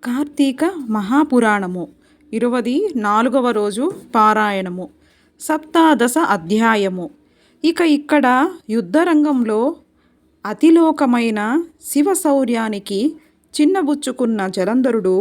కార్తీక మహాపురాణము 24వ రోజు పారాయణము సప్తాదశ అధ్యాయము. ఇక్కడ యుద్ధరంగంలో అతిలోకమైన శివశౌర్యానికి చిన్నబుచ్చుకున్న జలంధరుడు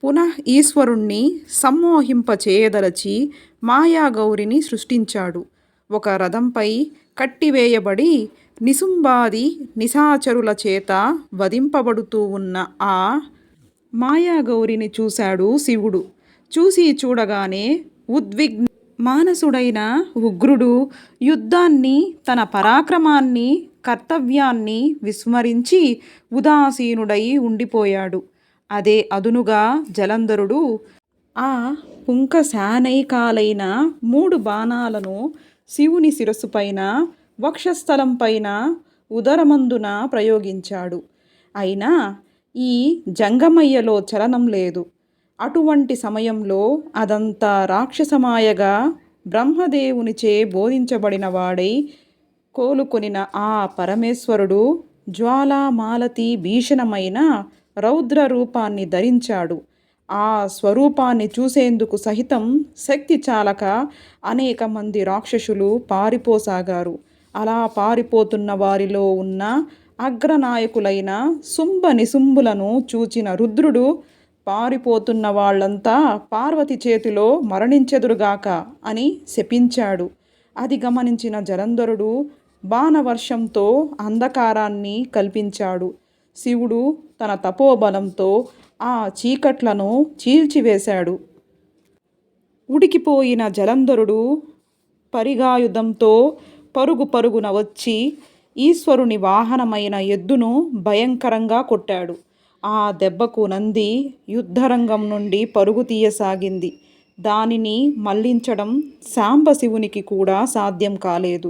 పునః ఈశ్వరుణ్ణి సమ్మోహింపచేయదలచి మాయాగౌరిని సృష్టించాడు. ఒక రథంపై కట్టివేయబడి నిశుంబాది నిశాచరుల చేత వధింపబడుతూ ఉన్న ఆ మాయాగౌరిని చూశాడు శివుడు. చూడగానే మానసుడైన ఉగ్రుడు యుద్ధాన్ని, తన పరాక్రమాన్ని, కర్తవ్యాన్ని విస్మరించి ఉదాసీనుడై ఉండిపోయాడు. అదే అదునుగా జలంధరుడు ఆ పుంకశానైకాలైన 3 బాణాలను శివుని శిరస్సుపైన, వక్షస్థలంపైన, ఉదరమందున ప్రయోగించాడు. అయినా ఈ జంగమయ్యలో చలనం లేదు. అటువంటి సమయంలో అదంతా రాక్షసమాయగా బ్రహ్మదేవునిచే బోధించబడిన వాడై కోలుకొనిన ఆ పరమేశ్వరుడు జ్వాలామాలతి భీషణమైన రౌద్ర రూపాన్ని ధరించాడు. ఆ స్వరూపాన్ని చూసేందుకు సహితం శక్తి చాలక అనేక మంది రాక్షసులు పారిపోసాగారు. అలా పారిపోతున్న వారిలో ఉన్న అగ్రనాయకులైన శుంభ నిశుంభులను చూచిన రుద్రుడు, పారిపోతున్న వాళ్ళంతా పార్వతి చేతిలో మరణించెదురుగాక అని శపించాడు. అది గమనించిన జలంధరుడు బాణవర్షంతో అంధకారాన్ని కల్పించాడు. శివుడు తన తపోబలంతో ఆ చీకట్లను చీల్చివేశాడు. ఉడికిపోయిన జలంధరుడు పరిగాయుధంతో పరుగున వచ్చి ఈశ్వరుని వాహనమైన ఎద్దును భయంకరంగా కొట్టాడు. ఆ దెబ్బకు నంది యుద్ధరంగం నుండి పరుగు తీయసాగింది. దానిని మళ్లించడం సాంబశివునికి కూడా సాధ్యం కాలేదు.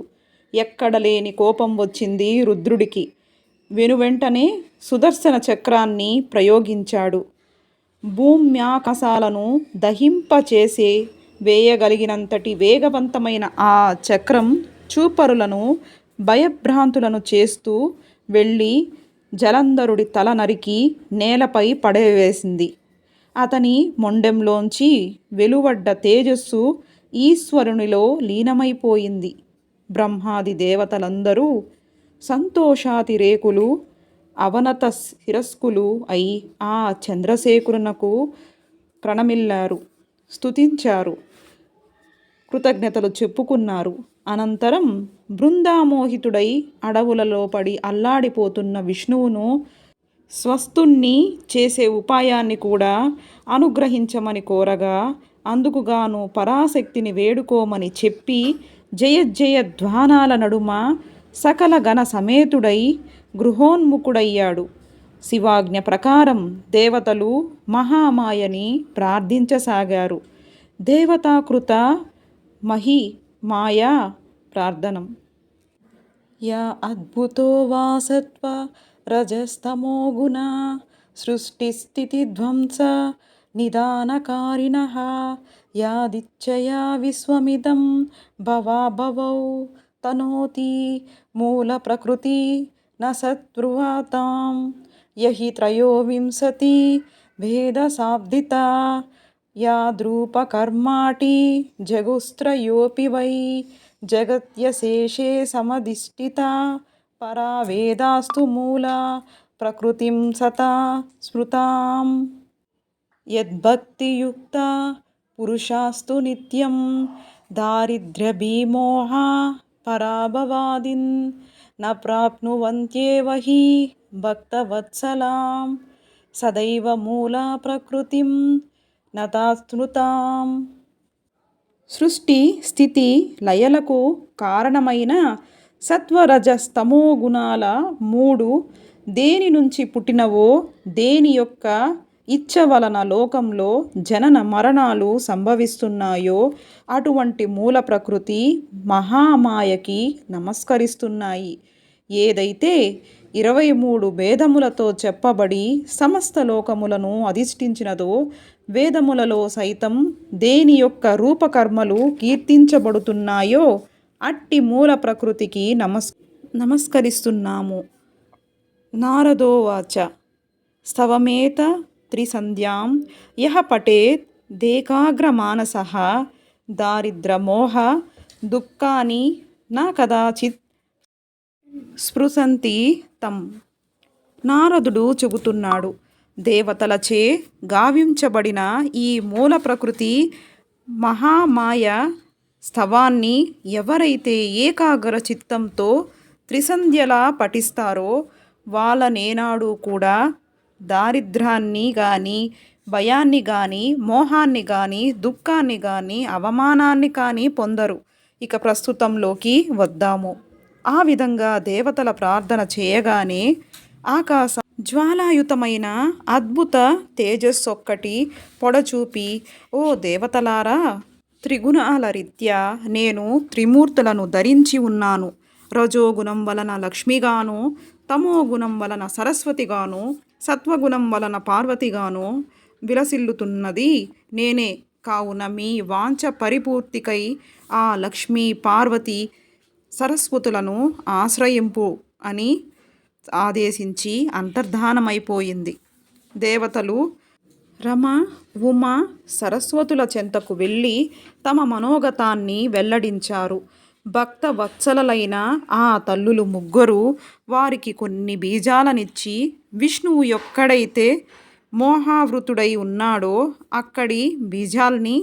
ఎక్కడలేని కోపం వచ్చింది రుద్రుడికి. వెనువెంటనే సుదర్శన చక్రాన్ని ప్రయోగించాడు. భూమ్యాకాశాలను దహింపచేసే వేయగలిగినంతటి వేగవంతమైన ఆ చక్రం చూపరులను భయభ్రాంతులను చేస్తూ వెళ్ళి జలంధరుడి తల నరికి నేలపై పడవేసింది. అతని మొండెంలోంచి వెలువడ్డ తేజస్సు ఈశ్వరునిలో లీనమైపోయింది. బ్రహ్మాది దేవతలందరూ సంతోషాతిరేకులు, అవనత శిరస్కులు అయి ఆ చంద్రశేఖరునకు ప్రణమిల్లారు, స్తుతించారు, కృతజ్ఞతలు చెప్పుకున్నారు. అనంతరం బృందామోహితుడై అడవులలో పడి అల్లాడిపోతున్న విష్ణువును స్వస్థుణ్ణి చేసే ఉపాయాన్ని కూడా అనుగ్రహించమని కోరగా, అందుకుగాను పరాశక్తిని వేడుకోమని చెప్పి జయ ధ్వానాల నడుమ సకల గణ సమేతుడై గృహోన్ముఖుడయ్యాడు. శివాజ్ఞ ప్రకారం దేవతలు మహామాయని ప్రార్థించసాగారు. దేవతాకృత మహి మాయా ప్రార్థనం. యా అద్భుతో వా సత్వ రజస్తమో గుణ సృష్టిస్థితి ధ్వంస నిదానకారిణః యాదిచ్ఛయా విశ్వమిదం భవాభవౌ తనోతి మూల ప్రకృతి న సత్ప్రువాతాం యహి త్రయోవింశతి భేదశాబ్దితా యాద్రూపకర్మాటి జగుస్త్రయోపి వై జగత్యశేషే సమధిష్ఠితా పరా వేదాస్తు మూల ప్రకృతిం సతా స్మృతాం యద్భక్తియుక్త పురుషాస్తు నిత్యం దారిద్ర్యభీమోహ పరాభవాదిన్ న ప్రాప్నువంత్యేవ హి భక్తవత్సలాం సదైవ మూల ప్రకృతిం నతాస్మృతాం. సృష్టి స్థితి లయలకు కారణమైన సత్వరజస్తమో గుణాల 3 దేని నుంచి పుట్టినవో, దేని యొక్క ఇచ్ఛ వలన లోకంలో జనన మరణాలు సంభవిస్తున్నాయో అటువంటి మూల ప్రకృతి మహామాయకి నమస్కరిస్తున్నాయి. ఏదైతే 23 వేదములతో చెప్పబడి సమస్త లోకములను అధిష్ఠించినదో, వేదములలో సైతం దేని యొక్క రూపకర్మలు కీర్తించబడుతున్నాయో అట్టి మూల ప్రకృతికి నమస్కరిస్తున్నాము. నారదోవాచ స్తవమేత త్రిసంధ్యాం యః పఠేత్ దేకాగ్రమానసః దారిద్ర్యమోహ దుఃఖాని న కదాచిత్ స్పృశంతి తం. నారదుడు చెబుతున్నాడు, దేవతలచే గావించబడిన ఈ మూల ప్రకృతి మహామాయ స్తవాన్ని ఎవరైతే ఏకాగ్ర చిత్తంతో త్రిసంధ్యలా పఠిస్తారో వాళ్ళనేనాడు కూడా దారిద్ర్యాన్ని కానీ, భయాన్ని కానీ, మోహాన్ని కానీ, దుఃఖాన్ని కానీ, అవమానాన్ని కానీ పొందరు. ఇక ప్రస్తుతంలోకి వద్దాము. ఆ విధంగా దేవతల ప్రార్థన చేయగానే ఆకాశం జ్వాలాయుతమైన అద్భుత తేజస్సొక్కటి పొడచూపి, ఓ దేవతలారా, త్రిగుణాల రీత్యా నేను త్రిమూర్తులను ధరించి ఉన్నాను. రజోగుణం వలన లక్ష్మిగాను, తమోగుణం వలన సరస్వతిగాను, సత్వగుణం వలన పార్వతిగాను విలసిల్లుతున్నది నేనే. కావున మీ వాంఛ పరిపూర్తికై ఆ లక్ష్మీ పార్వతి సరస్వతులను ఆశ్రయింపు అని ఆదేశించి అంతర్ధానమైపోయింది. దేవతలు రమ, ఉమ, సరస్వతుల చెంతకు వెళ్ళి తమ మనోగతాన్ని వెల్లడించారు. భక్త వత్సలైన ఆ తల్లులు ముగ్గురు వారికి కొన్ని బీజాలనిచ్చి, విష్ణువు ఎక్కడైతే మోహావృతుడై ఉన్నాడో అక్కడి బీజాల్ని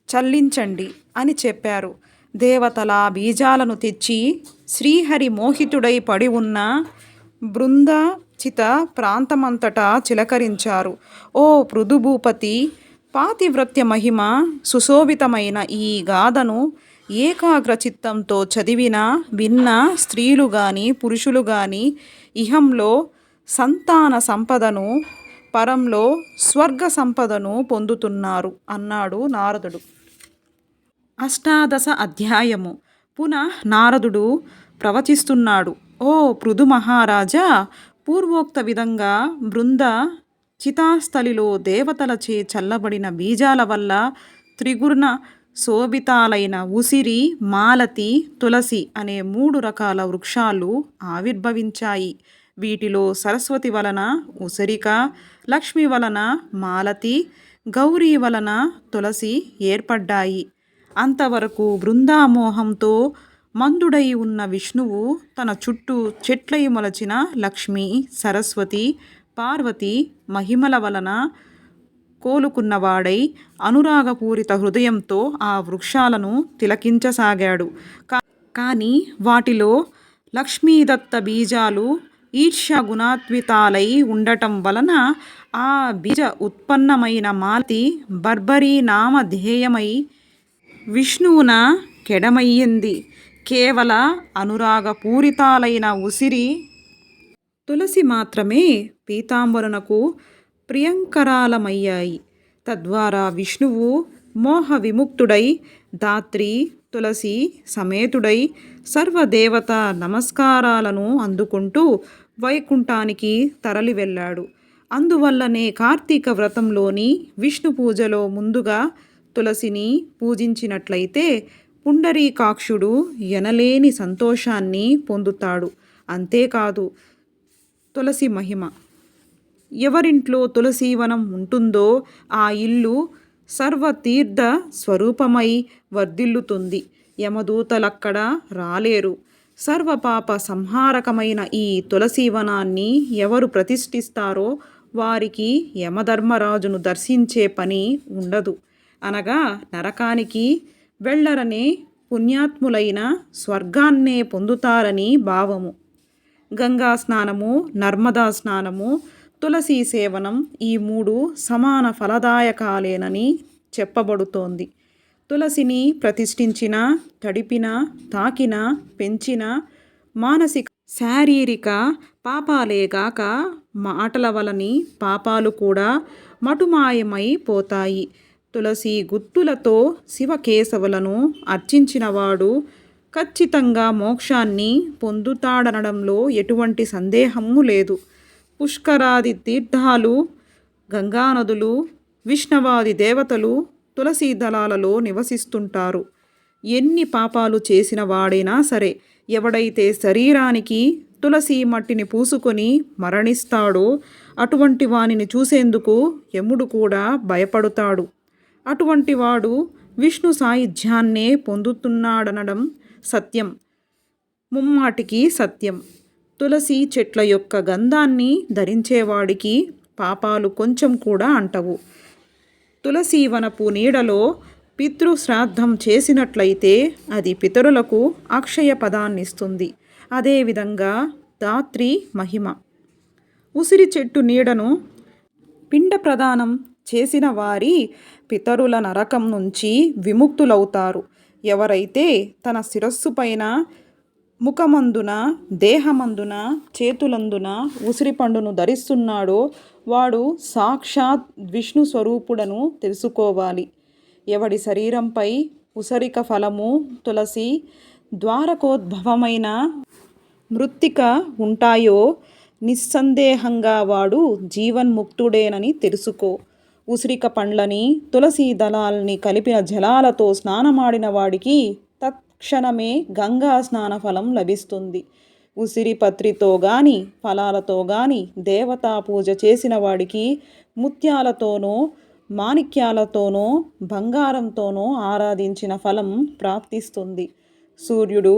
చల్లించండి అని చెప్పారు. దేవతల బీజాలను తెచ్చి శ్రీహరి మోహితుడై పడి ఉన్న బృందాచిత ప్రాంతమంతటా చిలకరించారు. ఓ పృథుభూపతి, పాతివ్రత్య మహిమ సుశోభితమైన ఈ గాథను ఏకాగ్ర చిత్తంతో చదివిన, విన్న స్త్రీలు గాని, పురుషులు గాని ఇహంలో సంతాన సంపదను, పరంలో స్వర్గ సంపదను పొందుతున్నారు అన్నాడు నారదుడు. 18వ అధ్యాయము. పునః నారదుడు ప్రవచిస్తున్నాడు. ఓ పృథు మహారాజా, పూర్వోక్త విధంగా బృంద చితాస్థలిలో దేవతలచే చల్లబడిన బీజాల వల్ల త్రిగుణ శోభితాలైన ఉసిరి, మాలతి, తులసి అనే 3 రకాల వృక్షాలు ఆవిర్భవించాయి. వీటిలో సరస్వతి వలన ఉసిరిక, లక్ష్మి వలన మాలతి, గౌరీ వలన తులసి ఏర్పడ్డాయి. అంతవరకు బృందామోహంతో మందుడై ఉన్న విష్ణువు తన చుట్టూ చెట్లై మొలచిన లక్ష్మి, సరస్వతి, పార్వతి మహిమల వలన కోలుకున్నవాడై అనురాగపూరిత హృదయంతో ఆ వృక్షాలను తిలకించసాగాడు. కానీ వాటిలో లక్ష్మీదత్త బీజాలు ఈర్ష్య గుణాన్వితాలై ఉండటం వలన ఆ బీజ ఉత్పన్నమైన మాలతి బర్బరీ నామధేయమై విష్ణువున కెడమయ్యింది. కేవల అనురాగపూరితాలైన ఉసిరి, తులసి మాత్రమే పీతాంబరునకు ప్రియంకరాలమయ్యాయి. తద్వారా విష్ణువు మోహ విముక్తుడై ధాత్రి తులసి సమేతుడై సర్వదేవత నమస్కారాలను అందుకుంటూ వైకుంఠానికి తరలి వెళ్ళాడు. అందువల్లనే కార్తీక వ్రతంలోని విష్ణు పూజలో ముందుగా తులసిని పూజించినట్లయితే పుండరీకాక్షుడు ఎనలేని సంతోషాన్ని పొందుతాడు. అంతేకాదు, తులసి మహిమ. ఎవరింట్లో తులసీవనం ఉంటుందో ఆ ఇల్లు సర్వతీర్థ స్వరూపమై వర్ధిల్లుతుంది. యమదూతలక్కడ రాలేరు. సర్వపాప సంహారకమైన ఈ తులసీవనాన్ని ఎవరు ప్రతిష్ఠిస్తారో వారికి యమధర్మరాజును దర్శించే పని ఉండదు. అనగా నరకానికి వెళ్ళరనే పుణ్యాత్ములైన స్వర్గాన్నే పొందుతారని భావము. గంగా స్నానము, నర్మదా స్నానము, తులసీ సేవనం ఈ 3 సమాన ఫలదాయకాలేనని చెప్పబడుతోంది. తులసిని ప్రతిష్ఠించిన, తడిపిన, తాకిన, పెంచిన మానసిక శారీరక పాపాలేగాక మాటల వలని పాపాలు కూడా మటుమాయమై పోతాయి. తులసి గుత్తులతో శివకేశవులను అర్చించినవాడు ఖచ్చితంగా మోక్షాన్ని పొందుతాడనడంలో ఎటువంటి సందేహము లేదు. పుష్కరాది తీర్థాలు, గంగానదులు, విష్ణవాది దేవతలు తులసీ దళాలలో నివసిస్తుంటారు. ఎన్ని పాపాలు చేసిన వాడైనా సరే, ఎవడైతే శరీరానికి తులసి మట్టిని పూసుకొని మరణిస్తాడో అటువంటి వానిని చూసేందుకు యముడు కూడా భయపడుతాడు. అటువంటి వాడు విష్ణు సాయుధ్యాన్నే పొందుతున్నాడనడం సత్యం, ముమ్మాటికి సత్యం. తులసి చెట్ల యొక్క గంధాన్ని ధరించేవాడికి పాపాలు కొంచెం కూడా అంటవు. తులసి వనపు నీడలో పితృశ్రాద్ధం చేసినట్లయితే అది పితరులకు అక్షయ పదాన్నిస్తుంది. అదేవిధంగా ధాత్రి మహిమ. ఉసిరి చెట్టు నీడను పిండ ప్రదానం చేసిన వారి పితరుల నరకం నుంచి విముక్తులవుతారు. ఎవరైతే తన శిరస్సు పైన, ముఖమందున, దేహమందున, చేతులందున ఉసిరి పండును ధరిస్తున్నాడో వాడు సాక్షాత్ విష్ణు స్వరూపుడను తెలుసుకోవాలి. ఎవడి శరీరంపై ఉసరిక ఫలము, తులసి, ద్వారకోద్భవమైన మృత్తిక ఉంటాయో నిస్సందేహంగా వాడు జీవన్ముక్తుడేనని తెలుసుకో. ఉసిరిక పండ్లని, తులసి దళాల్ని కలిపిన జలాలతో స్నానమాడిన వాడికి తత్క్షణమే గంగా స్నాన ఫలం లభిస్తుంది. ఉసిరి పత్రితో గాని, ఫలాలతో గాని దేవతా పూజ చేసిన వాడికి ముత్యాలతోనో, మాణిక్యాలతోనో, బంగారంతోనో ఆరాధించిన ఫలం ప్రాప్తిస్తుంది. సూర్యుడు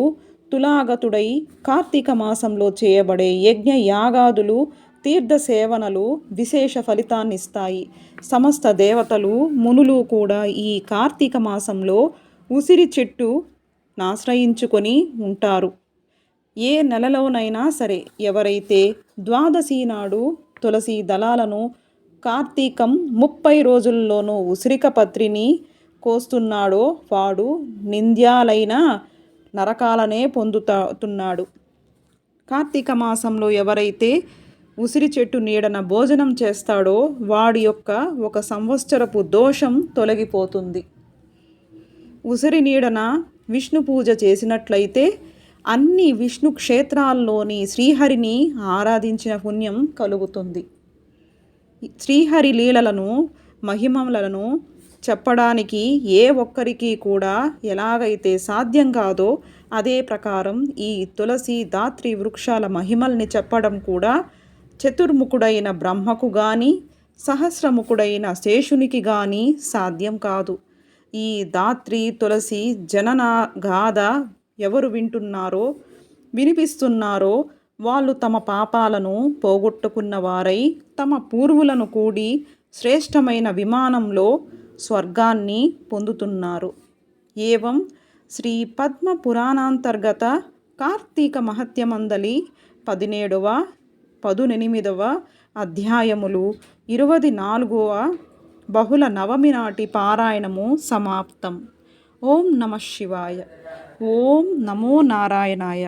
తులాగతుడై కార్తీక మాసంలో చేయబడే యజ్ఞ యాగాదులు, తీర్థ సేవనలు విశేష ఫలితాన్నిస్తాయి. సమస్త దేవతలు, మునులు కూడా ఈ కార్తీక మాసంలో ఉసిరి చెట్టు ఆశ్రయించుకొని ఉంటారు. ఏ నెలలోనైనా సరే ఎవరైతే ద్వాదశి నాడు తులసి దళాలను, కార్తీకం 30 రోజుల్లోనూ ఉసిరిక పత్రిని కోస్తున్నాడో వాడు నింద్యాలైన నరకాలనే పొందుతున్నాడు. కార్తీక మాసంలో ఎవరైతే ఉసిరి చెట్టు నీడన భోజనం చేస్తాడో వాడి యొక్క 1 సంవత్సరపు దోషం తొలగిపోతుంది. ఉసిరి నీడన విష్ణు పూజ చేసినట్లయితే అన్ని విష్ణు క్షేత్రాల్లోని శ్రీహరిని ఆరాధించిన పుణ్యం కలుగుతుంది. శ్రీహరి లీలలను, మహిమలను చెప్పడానికి ఏ ఒక్కరికి కూడా ఎలాగైతే సాధ్యం కాదో అదే ప్రకారం ఈ తులసి, ధాత్రి వృక్షాల మహిమల్ని చెప్పడం కూడా చతుర్ముఖుడైన బ్రహ్మకు గాని, సహస్రముఖుడైన శేషునికి గాని సాధ్యం కాదు. ఈ ధాత్రి, తులసి జనన గాథ ఎవరు వింటున్నారో, వినిపిస్తున్నారో వాళ్ళు తమ పాపాలను పోగొట్టుకున్న వారై తమ పూర్వులను కూడి శ్రేష్టమైన విమానంలో స్వర్గాన్ని పొందుతున్నారు. ఏవం శ్రీ పద్మ పురాణాంతర్గత కార్తీక మహత్యమందలి 17వ, 18వ అధ్యాయములు 24వ బహుళ నవమి నాటి పారాయణము సమాప్తం. ఓం నమః శివాయ. ఓం నమో నారాయణాయ.